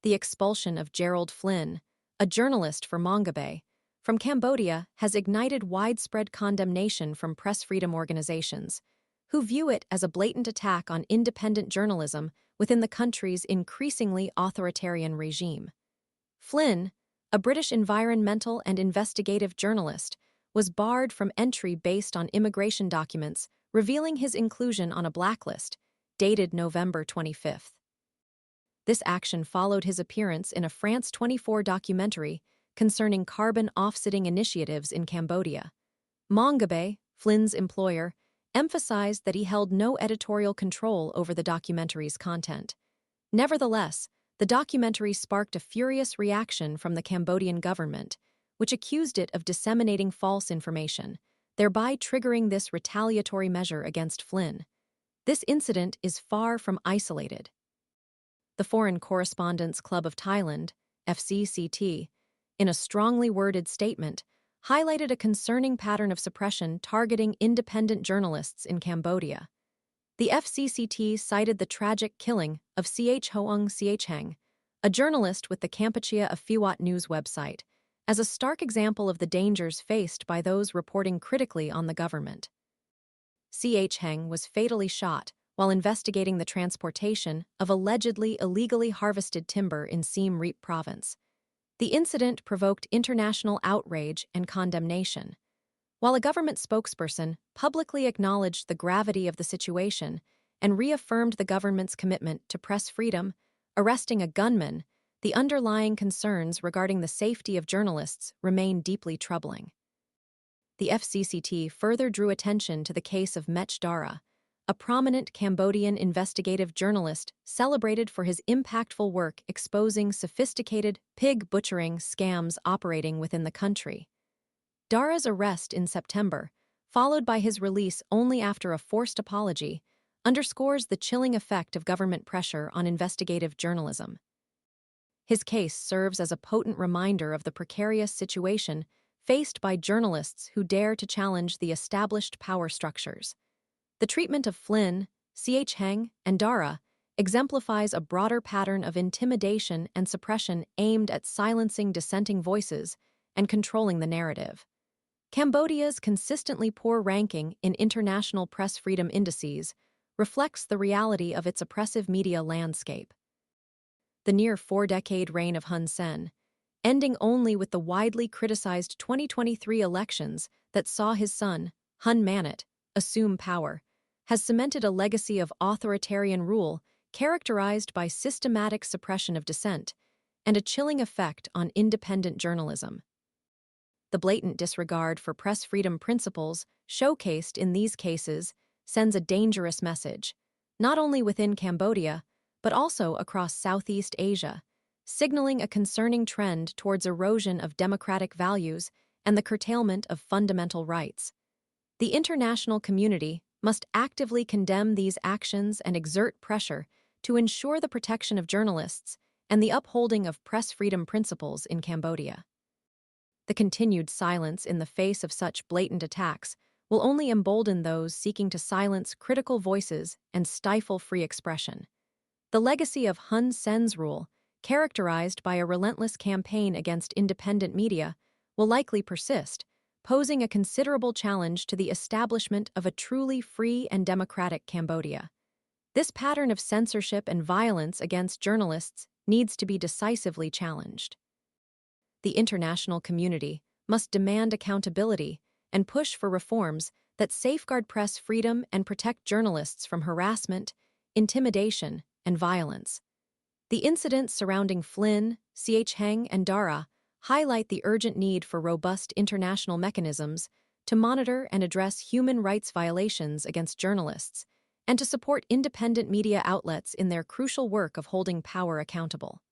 The expulsion of Gerald Flynn, a journalist for Mongabay, from Cambodia has ignited widespread condemnation from press freedom organizations, who view it as a blatant attack on independent journalism within the country's increasingly authoritarian regime. Flynn, a British environmental and investigative journalist, was barred from entry based on immigration documents revealing his inclusion on a blacklist, dated November 25. This action followed his appearance in a France 24 documentary concerning carbon offsetting initiatives in Cambodia. Mongabay, Flynn's employer, emphasized that he held no editorial control over the documentary's content. Nevertheless, the documentary sparked a furious reaction from the Cambodian government, which accused it of disseminating false information, thereby triggering this retaliatory measure against Flynn. This incident is far from isolated. The Foreign Correspondents Club of Thailand, FCCT, in a strongly worded statement, highlighted a concerning pattern of suppression targeting independent journalists in Cambodia. The FCCT cited the tragic killing of Chhoeung Chheng, a journalist with the Kampuchea of Phiwat news website, as a stark example of the dangers faced by those reporting critically on the government. Chheng was fatally shot while investigating the transportation of allegedly illegally harvested timber in Siem Reap province. The incident provoked international outrage and condemnation. While a government spokesperson publicly acknowledged the gravity of the situation and reaffirmed the government's commitment to press freedom, arresting a gunman, the underlying concerns regarding the safety of journalists remain deeply troubling. The FCCT further drew attention to the case of Mech Dara, a prominent Cambodian investigative journalist celebrated for his impactful work exposing sophisticated pig butchering scams operating within the country. Dara's arrest in September, followed by his release only after a forced apology, underscores the chilling effect of government pressure on investigative journalism. His case serves as a potent reminder of the precarious situation faced by journalists who dare to challenge the established power structures. The treatment of Flynn, Chheng, and Dara exemplifies a broader pattern of intimidation and suppression aimed at silencing dissenting voices and controlling the narrative. Cambodia's consistently poor ranking in international press freedom indices reflects the reality of its oppressive media landscape. The near four-decade reign of Hun Sen, ending only with the widely criticized 2023 elections that saw his son, Hun Manet, assume power, has cemented a legacy of authoritarian rule characterized by systematic suppression of dissent and a chilling effect on independent journalism. The blatant disregard for press freedom principles showcased in these cases sends a dangerous message, not only within Cambodia, but also across Southeast Asia, signaling a concerning trend towards erosion of democratic values and the curtailment of fundamental rights. The international community must actively condemn these actions and exert pressure to ensure the protection of journalists and the upholding of press freedom principles in Cambodia. The continued silence in the face of such blatant attacks will only embolden those seeking to silence critical voices and stifle free expression. The legacy of Hun Sen's rule, characterized by a relentless campaign against independent media, will likely persist, posing a considerable challenge to the establishment of a truly free and democratic Cambodia. This pattern of censorship and violence against journalists needs to be decisively challenged. The international community must demand accountability and push for reforms that safeguard press freedom and protect journalists from harassment, intimidation, and violence. The incidents surrounding Flynn, Chheng, and Dara highlight the urgent need for robust international mechanisms to monitor and address human rights violations against journalists and to support independent media outlets in their crucial work of holding power accountable.